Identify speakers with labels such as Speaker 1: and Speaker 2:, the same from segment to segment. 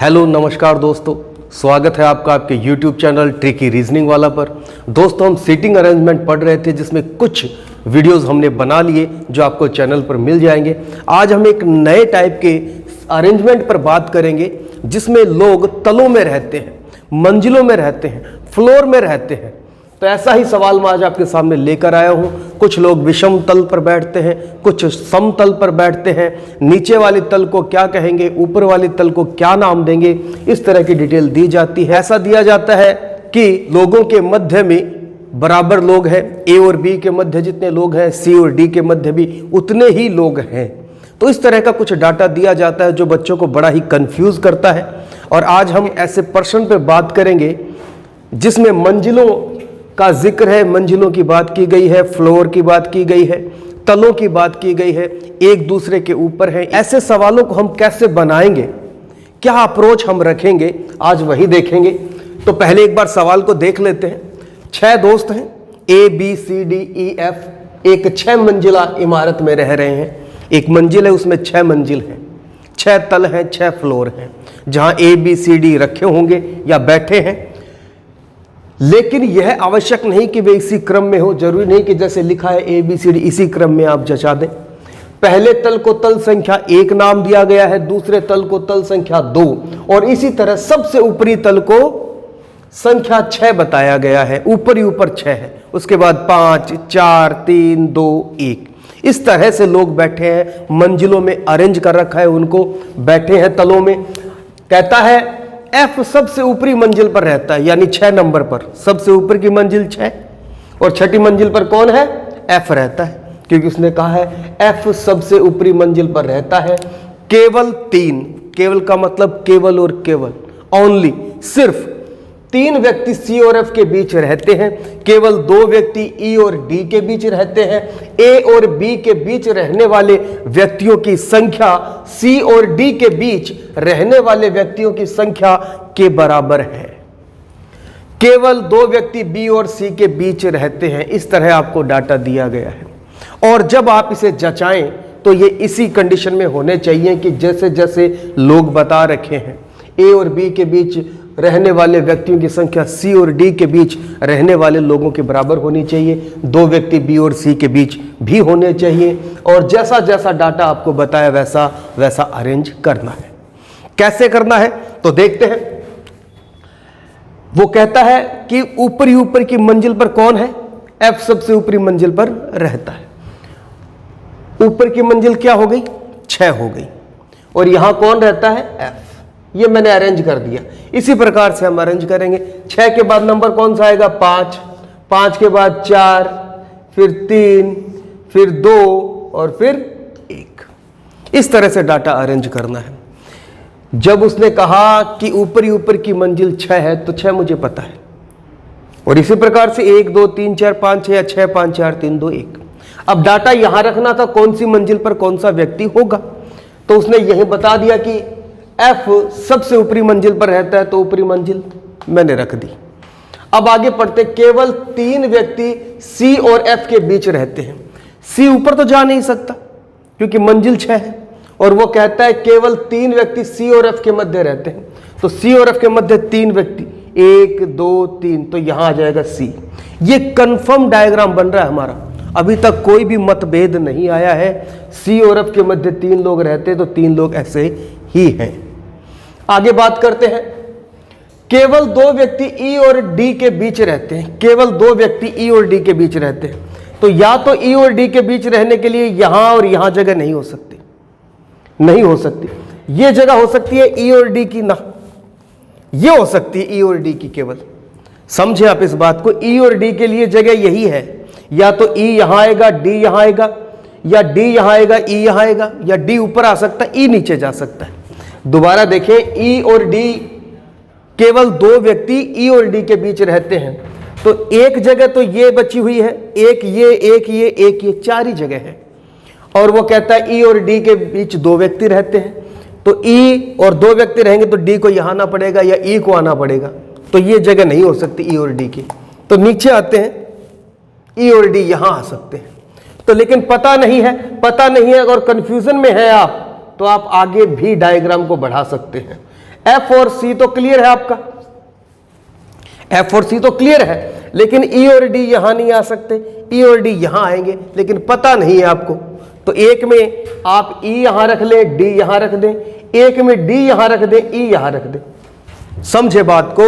Speaker 1: Hello नमस्कार दोस्तों, स्वागत है आपका आपके YouTube चैनल ट्रिकी रीजनिंग वाला पर। दोस्तों, हम सीटिंग अरेंजमेंट पढ़ रहे थे जिसमें कुछ वीडियोस हमने बना लिए जो आपको चैनल पर मिल जाएंगे। आज हम एक नए टाइप के अरेंजमेंट पर बात करेंगे जिसमें लोग तलों में रहते हैं, मंजिलों में रहते हैं, फ्लोर में रहते हैं। तो ऐसा ही सवाल मैं आज आपके सामने लेकर आया हूं। कुछ लोग विषम तल पर बैठते हैं, कुछ समतल पर बैठते हैं। नीचे वाली तल को क्या कहेंगे, ऊपर वाली तल को क्या नाम देंगे, इस तरह की डिटेल दी जाती है। ऐसा दिया जाता है कि लोगों के मध्य में बराबर लोग हैं। ए और बी के मध्य जितने लोग हैं, सी और डी के मध्य भी उतने ही लोग हैं। तो इस तरह का कुछ डाटा दिया जाता है जो बच्चों को बड़ा ही कंफ्यूज करता है। और आज हम ऐसे प्रश्न पे बात करेंगे जिसमें मंजिलों का जिक्र है, मंजिलों की बात की गई है, फ्लोर की बात की गई है, तलों की बात की गई है, एक दूसरे के ऊपर है। ऐसे सवालों को हम कैसे बनाएंगे, क्या अप्रोच हम रखेंगे, आज वही देखेंगे। तो पहले एक बार सवाल को देख लेते हैं। 6 दोस्त हैं, A B C D E F, एक 6 मंजिला इमारत में रह रहे हैं। एक मंजिल है, उसमें 6 मंजिल हैं, 6 तल हैं, 6 फ्लोर हैं जहां ए बी सी डी रखे होंगे या बैठे हैं। लेकिन यह आवश्यक नहीं कि वे इसी क्रम में हो। जरूरी नहीं कि जैसे लिखा है ए बी सी डी इसी क्रम में आप जचा दें। पहले तल को तल संख्या 1 नाम दिया गया है, दूसरे तल को तल संख्या 2 और इसी तरह सबसे ऊपरी तल को संख्या 6 बताया गया है। ऊपर ही ऊपर 6 है, उसके बाद 5 4 3 2 1। इस तरह से लोग बैठे हैं, मंजिलों में अरेंज कर रखा है उनको, बैठे हैं तलों में। कहता है एफ सबसे ऊपरी मंजिल पर रहता है, यानी 6 नंबर पर सबसे ऊपर की मंजिल 6 और छठी मंजिल पर कौन है, एफ रहता है, क्योंकि उसने कहा है एफ सबसे ऊपरी मंजिल पर रहता है। केवल 3, केवल का मतलब केवल और केवल, ओनली, सिर्फ 3 व्यक्ति सी और एफ के बीच रहते हैं। केवल 2 व्यक्ति ई और डी के बीच रहते हैं। ए और बी के बीच रहने वाले व्यक्तियों की संख्या सी और डी के बीच रहने वाले व्यक्तियों की संख्या के बराबर है। केवल 2 व्यक्ति बी और सी के बीच रहते हैं। इस तरह आपको डाटा दिया गया है और जब आप इसे जचाएं तो ये इसी कंडीशन में होने चाहिए कि जैसे जैसे लोग बता रखे हैं। ए और बी के बीच रहने वाले व्यक्तियों की संख्या सी और डी के बीच रहने वाले लोगों के बराबर होनी चाहिए। 2 व्यक्ति बी और सी के बीच भी होने चाहिए और जैसा जैसा डाटा आपको बताया वैसा वैसा अरेंज करना है। कैसे करना है तो देखते हैं। वो कहता है कि ऊपर की मंजिल पर कौन है, एफ सबसे ऊपरी मंजिल पर रहता है। ऊपर की मंजिल क्या हो गई, 6 हो गई और यहां कौन रहता है, एफ। ये मैंने अरेंज कर दिया। इसी प्रकार से हम अरेंज करेंगे। 6 के बाद नंबर कौन सा आएगा, 5, 5 के बाद 4, फिर 3, फिर 2 और फिर 1। इस तरह से डाटा अरेंज करना है। जब उसने कहा कि ऊपर की मंजिल 6 है तो 6 मुझे पता है और इसी प्रकार से 1 2 3 4 5 6 या 6 5 4 3 2 1। अब डाटा यहां रखना था कौन सी मंजिल पर कौन सा व्यक्ति होगा, तो उसने यही बता दिया कि एफ सबसे ऊपरी मंजिल पर रहता है तो ऊपरी मंजिल मैंने रख दी। अब आगे पढ़ते। केवल 3 व्यक्ति सी और एफ के बीच रहते हैं। सी ऊपर तो जा नहीं सकता क्योंकि मंजिल 6 है और वो कहता है केवल 3 व्यक्ति सी और एफ के मध्य रहते हैं। तो सी और एफ के मध्य 3 व्यक्ति, 1 2 3, तो यहां आ जाएगा सी। ये कंफर्म डायग्राम बन रहा है हमारा। अभी तक कोई भी मतभेद नहीं आया है। सी और एफ के मध्य 3 लोग रहते तो 3 लोग ऐसे ही हैं। आगे बात करते हैं। केवल 2 व्यक्ति ई और डी के बीच रहते हैं। केवल 2 व्यक्ति ई और डी के बीच रहते हैं तो या तो ई और डी के बीच रहने के लिए यहां और यहां जगह नहीं हो सकती, नहीं हो सकती। यह जगह हो सकती है ई और डी की, ना ये हो सकती है ई और डी की केवल। समझे आप इस बात को, ई और डी के लिए जगह यही है। या तो ई यहां आएगा, डी यहां आएगा, या डी यहां आएगा, ई यहां आएगा, या डी ऊपर आ सकता है, ई नीचे जा सकता है। दोबारा देखें, ई और डी, केवल 2 व्यक्ति ई और डी के बीच रहते हैं तो एक जगह तो ये बची हुई है, एक ये, एक ये, एक ये, 4 ही जगह है। और वो कहता है ई और डी के बीच 2 व्यक्ति रहते हैं तो ई और 2 व्यक्ति रहेंगे तो डी को यहां आना पड़ेगा या ई को आना पड़ेगा, तो ये जगह नहीं हो सकती ई और डी की। तो नीचे आते हैं, ई और डी यहां आ सकते हैं। तो लेकिन पता नहीं है और कंफ्यूजन में है आप, तो आप आगे भी डायग्राम को बढ़ा सकते हैं। एफ और सी तो क्लियर है आपका, एफ और सी तो क्लियर है, लेकिन ई और डी यहां नहीं आ सकते, ई और डी यहां आएंगे, लेकिन पता नहीं है आपको। तो एक में आप ई यहां रख लें, डी यहां रख दें, एक में डी यहां रख दें, ई यहां रख दें। समझे बात को?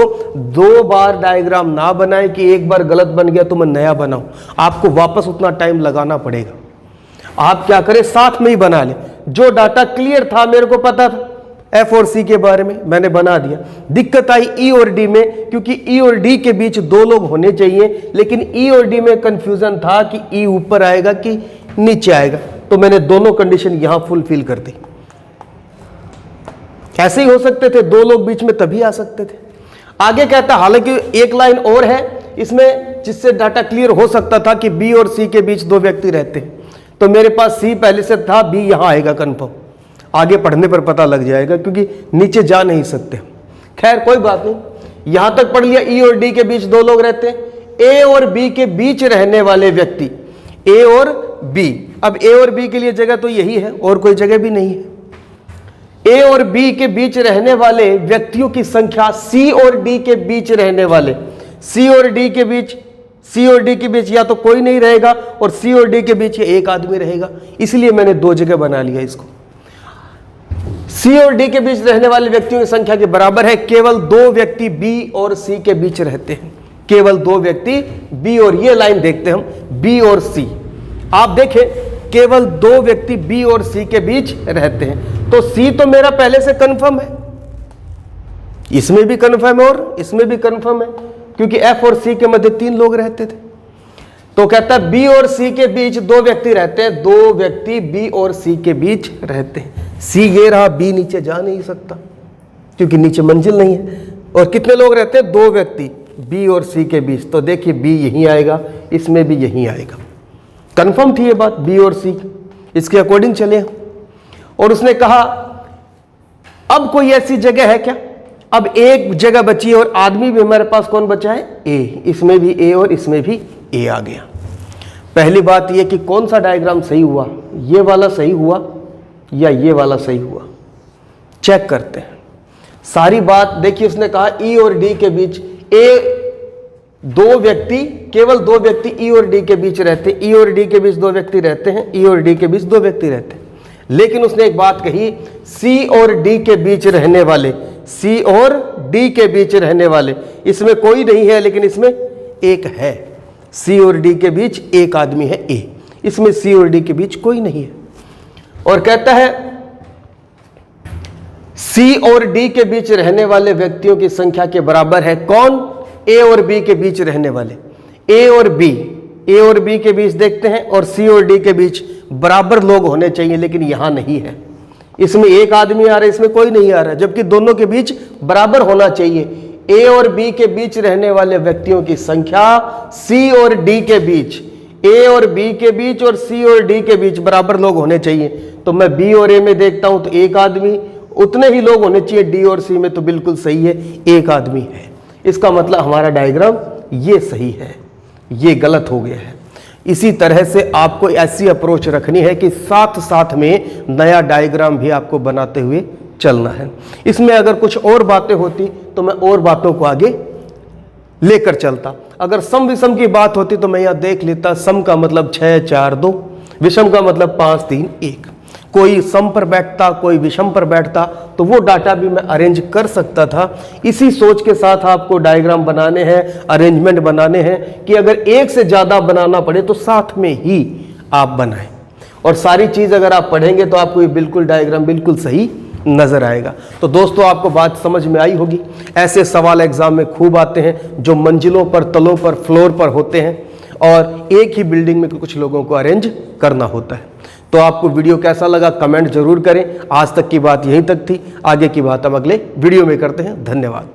Speaker 1: 2 बार डायग्राम ना बनाए कि एक बार गलत बन गया तो मैं नया बनाऊं, आपको वापस उतना टाइम लगाना पड़ेगा। आप क्या करें, साथ में ही बना लें। जो डाटा क्लियर था, मेरे को पता था एफ और सी के बारे में, मैंने बना दिया। दिक्कत आई ई और डी में, क्योंकि ई और डी के बीच 2 लोग होने चाहिए, लेकिन ई और डी में कंफ्यूजन था कि ई ऊपर आएगा कि नीचे आएगा, तो मैंने दोनों कंडीशन यहां फुलफिल कर दी। ऐसे ही हो सकते थे, 2 लोग बीच में तभी आ सकते थे। आगे कहता, हालांकि एक लाइन और है इसमें जिससे डाटा क्लियर हो सकता था कि बी और सी के बीच 2 व्यक्ति रहते हैं, तो मेरे पास सी पहले से था, बी यहां आएगा कंफर्म, आगे पढ़ने पर पता लग जाएगा क्योंकि नीचे जा नहीं सकते। खैर कोई बात नहीं, यहां तक पढ़ लिया। ई और डी के बीच 2 लोग रहते हैं, ए और बी के बीच रहने वाले व्यक्ति, ए और बी। अब ए और बी के लिए जगह तो यही है, और कोई जगह भी नहीं है। ए और बी के बीच रहने वाले व्यक्तियों की संख्या, सी और डी के बीच रहने वाले, सी और डी के बीच या तो कोई नहीं रहेगा, और सी और डी के बीच एक आदमी रहेगा, इसलिए मैंने 2 जगह बना लिया इसको। सी और डी के बीच रहने वाले व्यक्तियों की संख्या के बराबर है केवल 2 व्यक्ति बी और सी के बीच रहते हैं, केवल 2 व्यक्ति बी, और ये लाइन देखते हैं हम, बी और सी। आप देखें, केवल 2 व्यक्ति बी और सी के बीच रहते हैं, तो सी तो मेरा पहले से कंफर्म है, इसमें भी कंफर्म है और इसमें भी कंफर्म है, क्योंकि एफ और सी के मध्य 3 लोग रहते थे। तो कहता है बी और सी के बीच 2 व्यक्ति रहते हैं, 2 व्यक्ति बी और सी के बीच रहते हैं। सी ये रहा, बी नीचे जा नहीं सकता क्योंकि नीचे मंजिल नहीं है। और कितने लोग रहते हैं? 2 व्यक्ति बी और सी के बीच। तो देखिए बी यहीं आएगा, इसमें भी यहीं आएगा। कंफर्म थी ये बात, बी और सी, इसके अकॉर्डिंग चले। और उसने कहा अब कोई ऐसी जगह है क्या? अब एक जगह बची है और आदमी भी हमारे पास कौन बचा है? ए। इसमें भी ए और इसमें भी ए आ गया। पहली बात यह कि कौन सा डायग्राम सही हुआ, ये वाला सही हुआ या ये वाला सही हुआ, चेक करते हैं। सारी बात देखिए, उसने कहा ई और डी के बीच केवल 2 व्यक्ति ई और डी के बीच रहते हैं, ई और डी के बीच 2 व्यक्ति रहते हैं, ई और डी के बीच 2 व्यक्ति रहते हैं। लेकिन उसने एक बात कही, सी और डी के बीच रहने वाले, सी और डी के बीच रहने वाले, इसमें कोई नहीं है लेकिन इसमें एक है। सी और डी के बीच एक आदमी है ए, इसमें सी और डी के बीच कोई नहीं है। और कहता है सी और डी के बीच रहने वाले व्यक्तियों की संख्या के बराबर है कौन? ए और बी के बीच रहने वाले। ए और बी के बीच देखते हैं, और सी और डी के बीच बराबर लोग होने चाहिए, लेकिन यहां नहीं है। इसमें एक आदमी आ रहा है, इसमें कोई नहीं आ रहा है, जबकि दोनों के बीच बराबर होना चाहिए। ए और बी के बीच रहने वाले व्यक्तियों की संख्या सी और डी के बीच, ए और बी के बीच और सी और डी के बीच बराबर लोग होने चाहिए। तो मैं बी और ए में देखता हूं तो एक आदमी, उतने ही लोग होने चाहिए डी और सी में, तो बिल्कुल सही है, एक आदमी है। इसका मतलब हमारा डायग्राम ये सही है, ये गलत हो गया है। इसी तरह से आपको ऐसी अप्रोच रखनी है कि साथ साथ में नया डायग्राम भी आपको बनाते हुए चलना है। इसमें अगर कुछ और बातें होती तो मैं और बातों को आगे लेकर चलता। अगर सम विषम की बात होती तो मैं यहां देख लेता, सम का मतलब 6 4 2, विषम का मतलब 5 3 1। कोई सम पर बैठता, कोई विषम पर बैठता, तो वो डाटा भी मैं अरेंज कर सकता था। इसी सोच के साथ आपको डायग्राम बनाने हैं, अरेंजमेंट बनाने हैं कि अगर एक से ज़्यादा बनाना पड़े तो साथ में ही आप बनाएं। और सारी चीज़ अगर आप पढ़ेंगे तो आपको ये बिल्कुल डायग्राम बिल्कुल सही नजर आएगा। तो दोस्तों आपको बात समझ में आई होगी। ऐसे सवाल एग्जाम में खूब आते हैं जो मंजिलों पर, तलों पर, फ्लोर पर होते हैं, और एक ही बिल्डिंग में कुछ लोगों को अरेंज करना होता है। तो आपको वीडियो कैसा लगा कमेंट जरूर करें। आज तक की बात यहीं तक थी, आगे की बात हम अगले वीडियो में करते हैं। धन्यवाद।